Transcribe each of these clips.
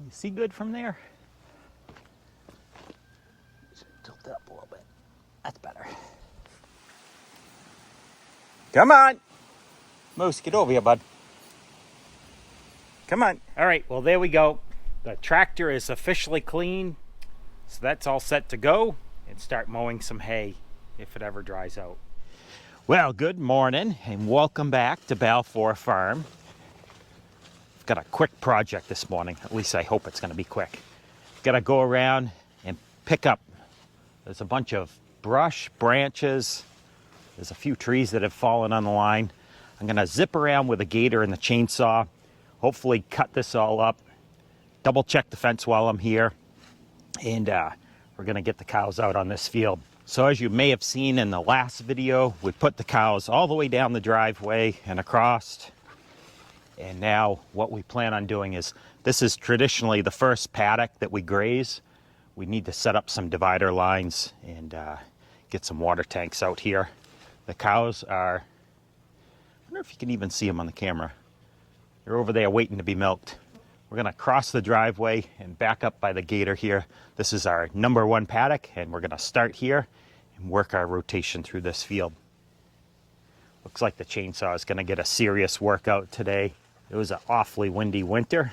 You see good from there? Tilt it up a little bit. That's better. Come on. Moose, get over here, bud. Come on. All right, well, there we go. The tractor is officially clean. So that's all set to go and start mowing some hay if it ever dries out. Well, good morning and welcome back to Balfour Farm. I've got a quick project this morning. At least I hope it's going to be quick. Got to go around and pick up. There's a bunch of brush, branches. There's a few trees that have fallen on the line. I'm going to zip around with a gator and the chainsaw. Hopefully cut this all up. Double check the fence while I'm here. And we're going to get the cows out on this field. So as you may have seen in the last video, we put the cows all the way down the driveway and across. And now what we plan on doing is, this is traditionally the first paddock that we graze. We need to set up some divider lines and get some water tanks out here. The cows are, I wonder if you can even see them on the camera. They're over there waiting to be milked. We're going to cross the driveway and back up by the gator here. This is our #1 paddock, and we're going to start here and work our rotation through this field. Looks like the chainsaw is going to get a serious workout today. It was an awfully windy winter.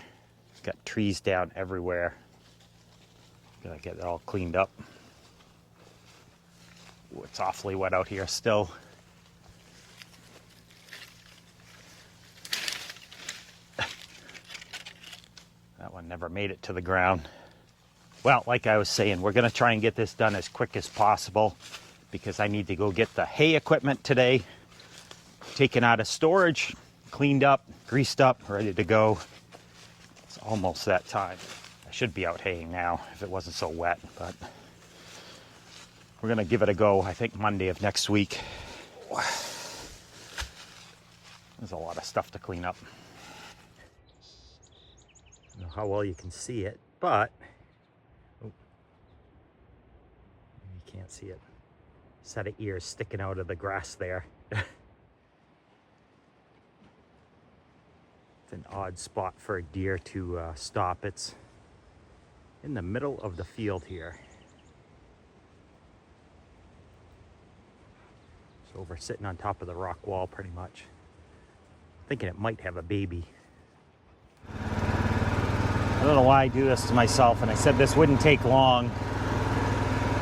Got trees down everywhere. Gotta get it all cleaned up. Ooh, it's awfully wet out here still. That one never made it to the ground. Well, like I was saying, we're going to try and get this done as quick as possible because I need to go get the hay equipment today taken out of storage, cleaned up, greased up, ready to go. It's almost that time. I should be out haying now if it wasn't so wet, but we're going to give it a go, I think Monday of next week. There's a lot of stuff to clean up. I don't know how well you can see it, but oh, you can't see it. Set of ears sticking out of the grass there. It's an odd spot for a deer to stop. It's in the middle of the field here. It's over sitting on top of the rock wall pretty much. Thinking it might have a baby. I don't know why I do this to myself, and I said this wouldn't take long.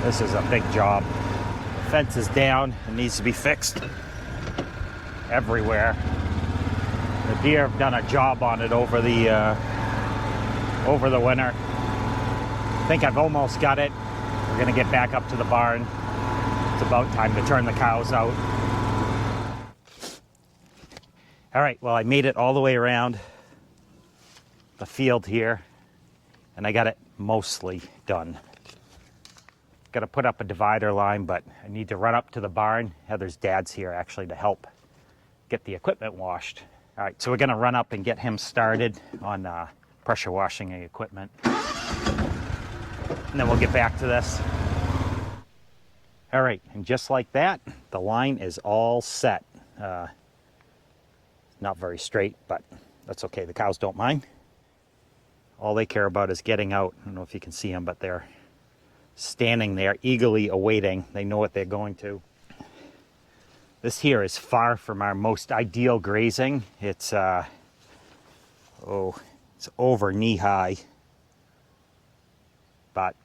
This is a big job. The fence is down. It needs to be fixed everywhere. The deer have done a job on it over the winter. I think I've almost got it. We're gonna get back up to the barn. It's about time to turn the cows out. All right, well, I made it all the way around the field here, and I got it mostly done. Got to put up a divider line, but I need to run up to the barn. Heather's dad's here actually to help get the equipment washed. All right, so we're going to run up and get him started on pressure washing the equipment. And then we'll get back to this. All right, and just like that, the line is all set. Not very straight, but that's okay. The cows don't mind. All they care about is getting out. I don't know if you can see them, but they're standing there eagerly awaiting. They know what they're going to. This here is far from our most ideal grazing. It's it's over knee high. But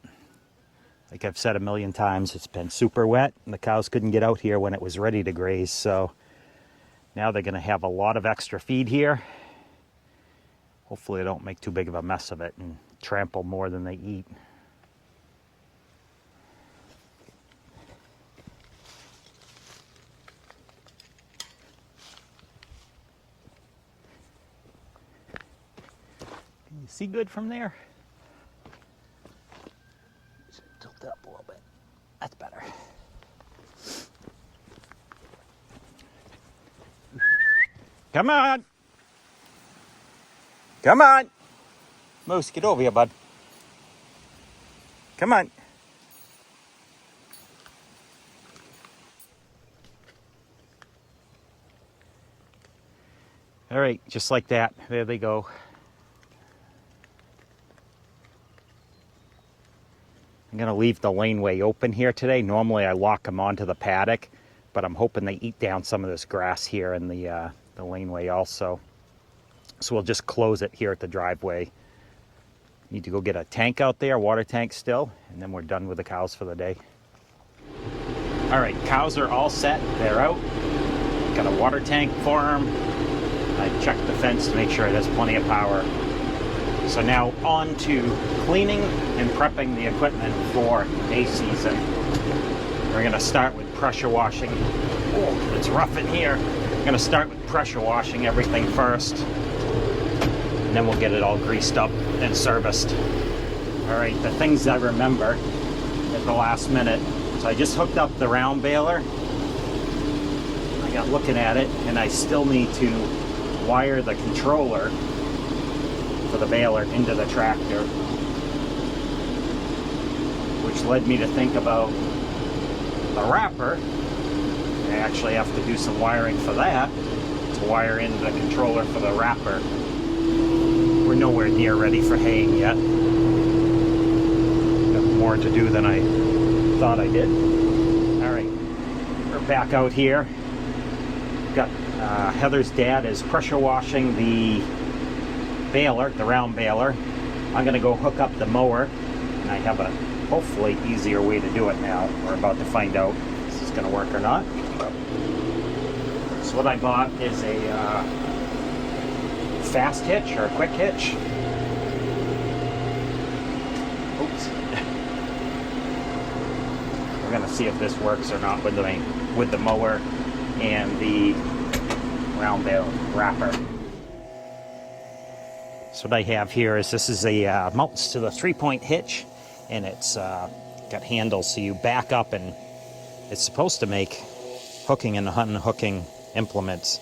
like I've said a million times, it's been super wet and the cows couldn't get out here when it was ready to graze. So now they're going to have a lot of extra feed here. Hopefully they don't make too big of a mess of it and trample more than they eat. Can you see good from there? Tilt it up a little bit. That's better. Come on. Come on. Moose, get over here, bud. Come on. All right, just like that. There they go. I'm going to leave the laneway open here today. Normally I lock them onto the paddock, but I'm hoping they eat down some of this grass here in the laneway also. So we'll just close it here at the driveway. Need to go get a tank out there, water tank still, and then we're done with the cows for the day. All right, cows are all set. They're out. Got a water tank for them. I checked the fence to make sure it has plenty of power. So now on to cleaning and prepping the equipment for hay season. We're going to start with pressure washing. Oh, it's rough in here. We're going to start with pressure washing everything first, and then we'll get it all greased up and serviced. All right, the things I remember at the last minute. So I just hooked up the round baler. I got looking at it, and I still need to wire the controller for the baler into the tractor, which led me to think about a wrapper. I actually have to do some wiring for that to wire in the controller for the wrapper. We're nowhere near ready for haying yet. Got more to do than I thought I did. All right, we're back out here. Got Heather's dad is pressure washing the baler, the round baler. I'm gonna go hook up the mower, and I have a hopefully easier way to do it now. We're about to find out if this is gonna work or not. So what I bought is a fast hitch or a quick hitch. Oops. We're gonna see if this works or not with the mower and the round bale wrapper. So what I have here is this is a mounts to the 3-point hitch, and it's got handles so you back up, and it's supposed to make hooking and unhooking implements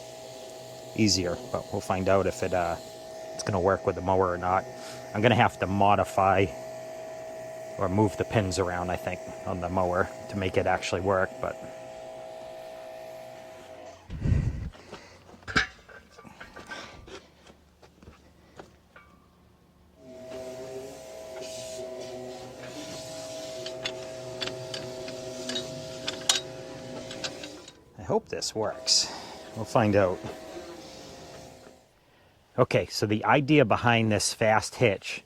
easier, but we'll find out if it's going to work with the mower or not. I'm going to have to modify or move the pins around, I think, on the mower to make it actually work, but I hope this works. We'll find out. Okay, so the idea behind this fast hitch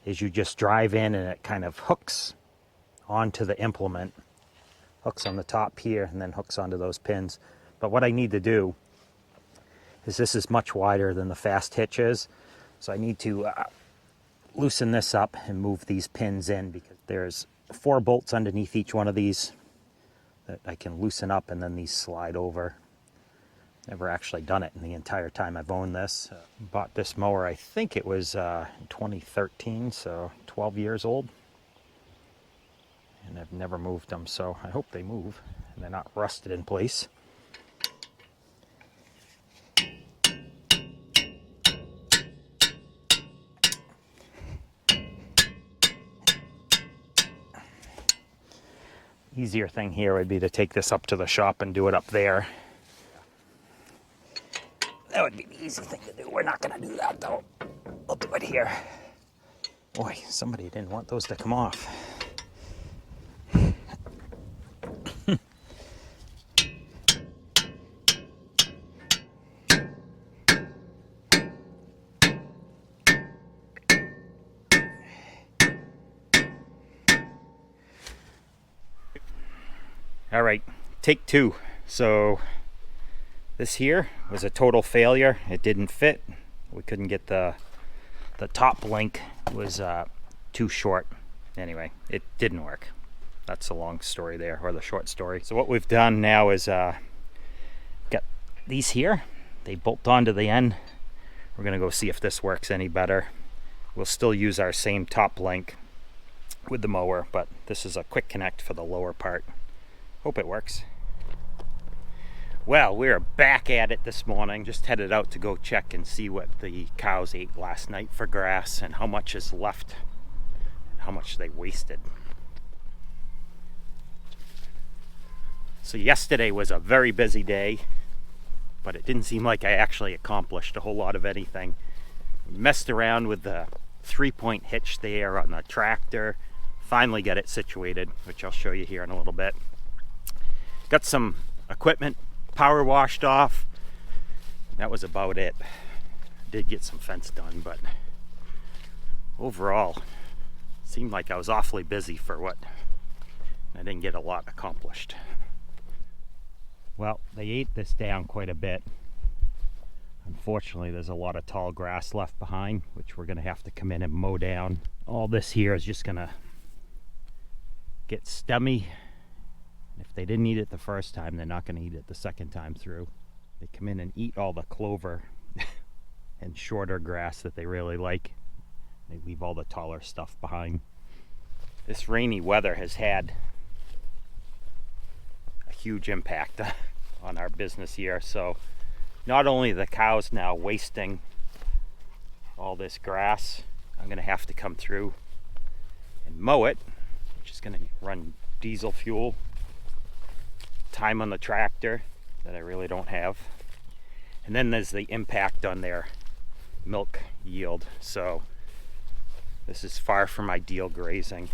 is you just drive in and it kind of hooks onto the implement, hooks on the top here, and then hooks onto those pins. But what I need to do is this is much wider than the fast hitch is, so I need to loosen this up and move these pins in, because there's 4 bolts underneath each one of these that I can loosen up, and then these slide over. Never actually done it in the entire time I've owned this. Bought this mower, I think it was in 2013, so 12 years old. And I've never moved them, so I hope they move and they're not rusted in place. Easier thing here would be to take this up to the shop and do it up there. That would be the easy thing to do. We're not going to do that, though. We'll do it here. Boy, somebody didn't want those to come off. All right, take 2. So this here was a total failure. It didn't fit. We couldn't get the top link was too short. Anyway, it didn't work. That's the long story there, or the short story. So what we've done now is got these here. They bolt onto the end. We're gonna go see if this works any better. We'll still use our same top link with the mower, but this is a quick connect for the lower part. Hope it works. Well, we're back at it this morning. Just headed out to go check and see what the cows ate last night for grass and how much is left, and how much they wasted. So yesterday was a very busy day, but it didn't seem like I actually accomplished a whole lot of anything. Messed around with the 3-point hitch there on the tractor, finally get it situated, which I'll show you here in a little bit. Got some equipment power washed off. That was about it. Did get some fence done, but overall seemed like I was awfully busy for what I didn't get a lot accomplished. Well, they ate this down quite a bit. Unfortunately, there's a lot of tall grass left behind, which we're going to have to come in and mow down. All this here is just going to get stemmy. If they didn't eat it the first time, they're not going to eat it the second time through. They come in and eat all the clover and shorter grass that they really like. They leave all the taller stuff behind. This rainy weather has had a huge impact on our business here. So not only are the cows now wasting all this grass, I'm going to have to come through and mow it, which is going to run diesel fuel, time on the tractor that I really don't have. And then there's the impact on their milk yield. So this is far from ideal grazing.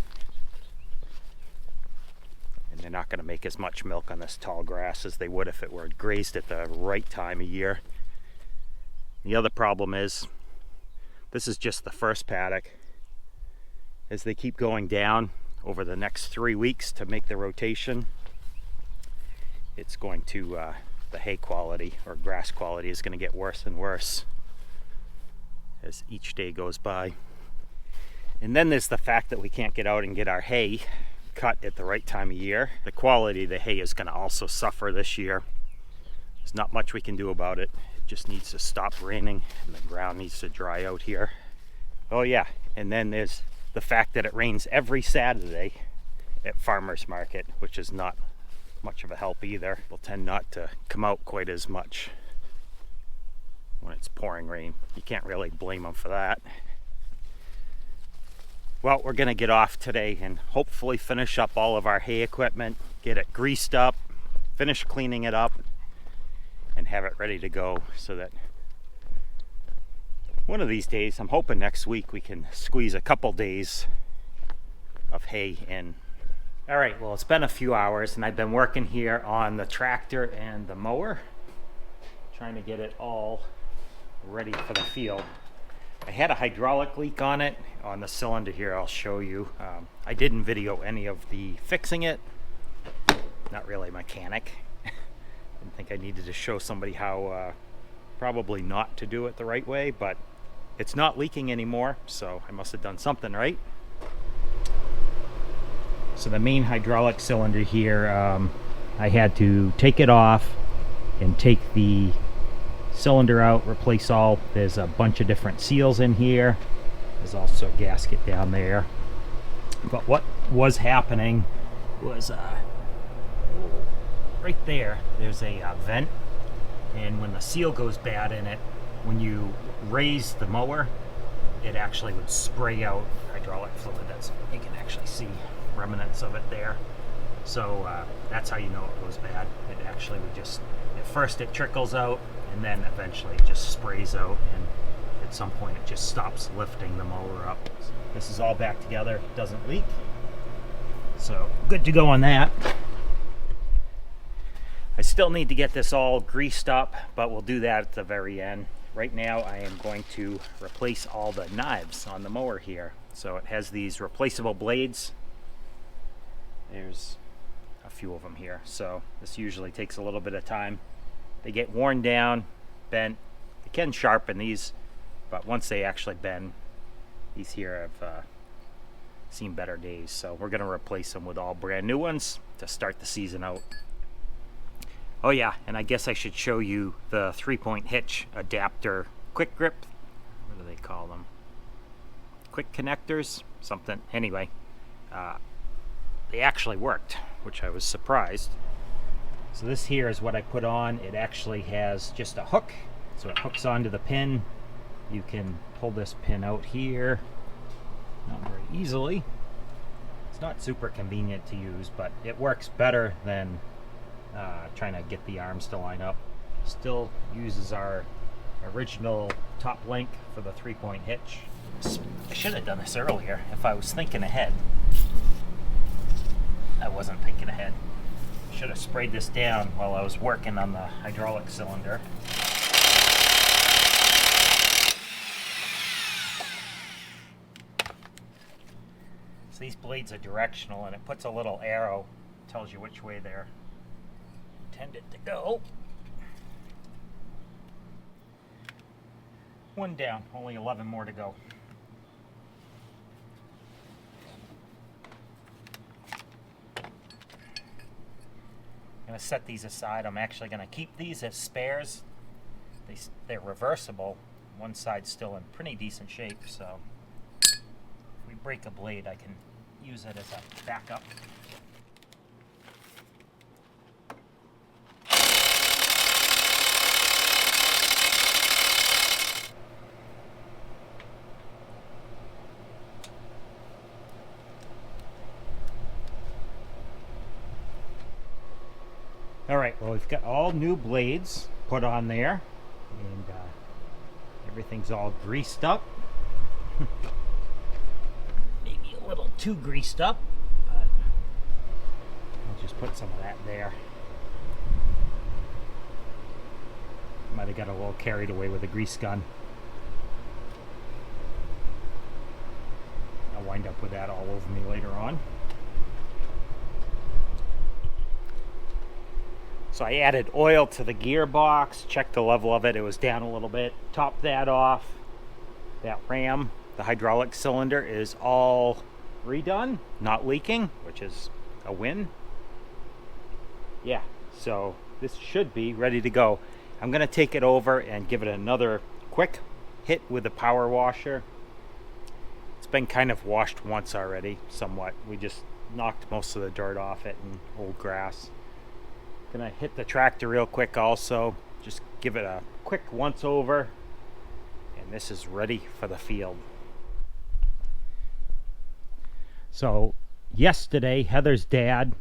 And they're not going to make as much milk on this tall grass as they would if it were grazed at the right time of year. The other problem is, this is just the first paddock. As they keep going down over the next 3 weeks to make the rotation, it's going to, the hay quality or grass quality is going to get worse and worse as each day goes by. And then there's the fact that we can't get out and get our hay cut at the right time of year. The quality of the hay is going to also suffer this year. There's not much we can do about it. It just needs to stop raining and the ground needs to dry out here. Oh yeah, and then there's the fact that it rains every Saturday at farmers market, which is not much of a help either. We'll tend not to come out quite as much when it's pouring rain. You can't really blame them for that. Well, we're going to get off today and hopefully finish up all of our hay equipment, get it greased up, finish cleaning it up, and have it ready to go so that one of these days, I'm hoping next week, we can squeeze a couple days of hay in. All right, well, it's been a few hours and I've been working here on the tractor and the mower, trying to get it all ready for the field. I had a hydraulic leak on it, on the cylinder here. I'll show you. I didn't video any of the fixing it. Not really a mechanic. Didn't think I needed to show somebody how probably not to do it the right way, but it's not leaking anymore, so I must have done something right. So the main hydraulic cylinder here, I had to take it off and take the cylinder out, replace all. There's a bunch of different seals in here. There's also a gasket down there. But what was happening was right there, there's a vent, and when the seal goes bad in it, when you raise the mower, it actually would spray out hydraulic fluid. That's, you can actually see remnants of it there. So that's how you know it goes bad. It actually would just, at first it trickles out, and then eventually it just sprays out, and at some point it just stops lifting the mower up. This is all back together, doesn't leak. So good to go on that. I still need to get this all greased up, but we'll do that at the very end. Right now I am going to replace all the knives on the mower here. So it has these replaceable blades. There's a few of them here. So this usually takes a little bit of time. They get worn down, bent. You can sharpen these, but once they actually bend, these here have seen better days. So we're going to replace them with all brand new ones to start the season out. Oh yeah, and I guess I should show you the 3-point hitch adapter quick grip. What do they call them? Quick connectors? Something. Anyway, they actually worked, which I was surprised. So this here is what I put on. It actually has just a hook, so it hooks onto the pin. You can pull this pin out here, not very easily. It's not super convenient to use, but it works better than trying to get the arms to line up. Still uses our original top link for the 3-point hitch. I should have done this earlier if I was thinking ahead. I wasn't thinking ahead. Should have sprayed this down while I was working on the hydraulic cylinder. So these blades are directional, and it puts a little arrow, tells you which way they're intended to go. One down, only 11 more to go. I'm going to set these aside. I'm actually going to keep these as spares. They're reversible. One side's still in pretty decent shape, so if we break a blade, I can use it as a backup. Alright, well, we've got all new blades put on there, and everything's all greased up. Maybe a little too greased up, but I'll just put some of that there. Might have got a little carried away with the grease gun. I'll wind up with that all over me later on. So I added oil to the gearbox, checked the level of it. It was down a little bit. Topped that off. That ram, the hydraulic cylinder, is all redone, not leaking, which is a win. Yeah, so this should be ready to go. I'm going to take it over and give it another quick hit with the power washer. It's been kind of washed once already, somewhat. We just knocked most of the dirt off it and old grass. Gonna hit the tractor real quick also, just give it a quick once over, and this is ready for the field. So yesterday Heather's dad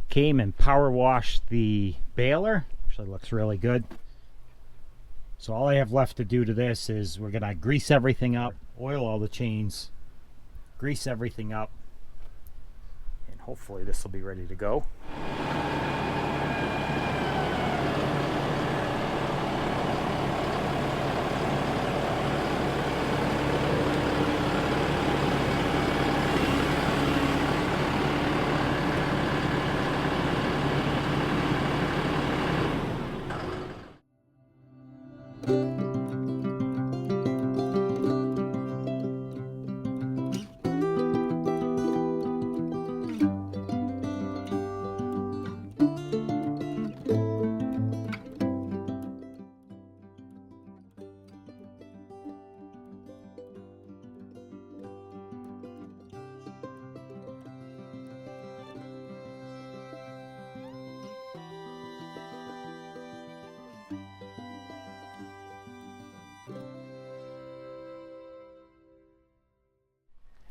came and power washed the baler. Actually looks really good. So all I have left to do to this is we're gonna grease everything up, oil all the chains, grease everything up, and hopefully this will be ready to go.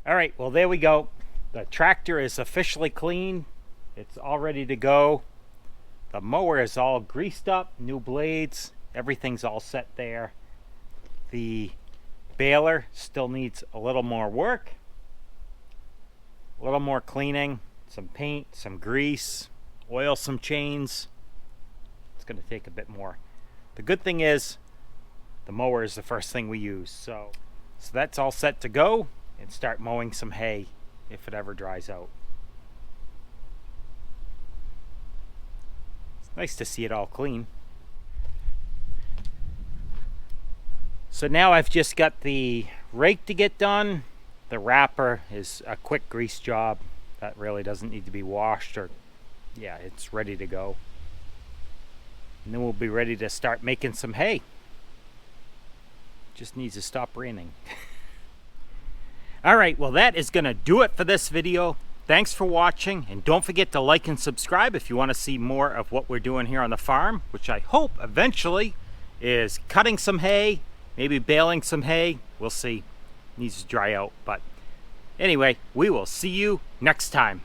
All right, well, there we go. The tractor is officially clean. It's all ready to go. The mower is all greased up, new blades, everything's all set there. The baler still needs a little more work, a little more cleaning, some paint, some grease, oil some chains. It's going to take a bit more. The good thing is the mower is the first thing we use, so that's all set to go and start mowing some hay if it ever dries out. It's nice to see it all clean. So now I've just got the rake to get done. The wrapper is a quick grease job. That really doesn't need to be washed, or yeah, it's ready to go. And then we'll be ready to start making some hay. Just needs to stop raining. All right, well, that is going to do it for this video. Thanks for watching, and don't forget to like and subscribe if you want to see more of what we're doing here on the farm, which I hope eventually is cutting some hay, maybe baling some hay. We'll see. Needs to dry out, but anyway, we will see you next time.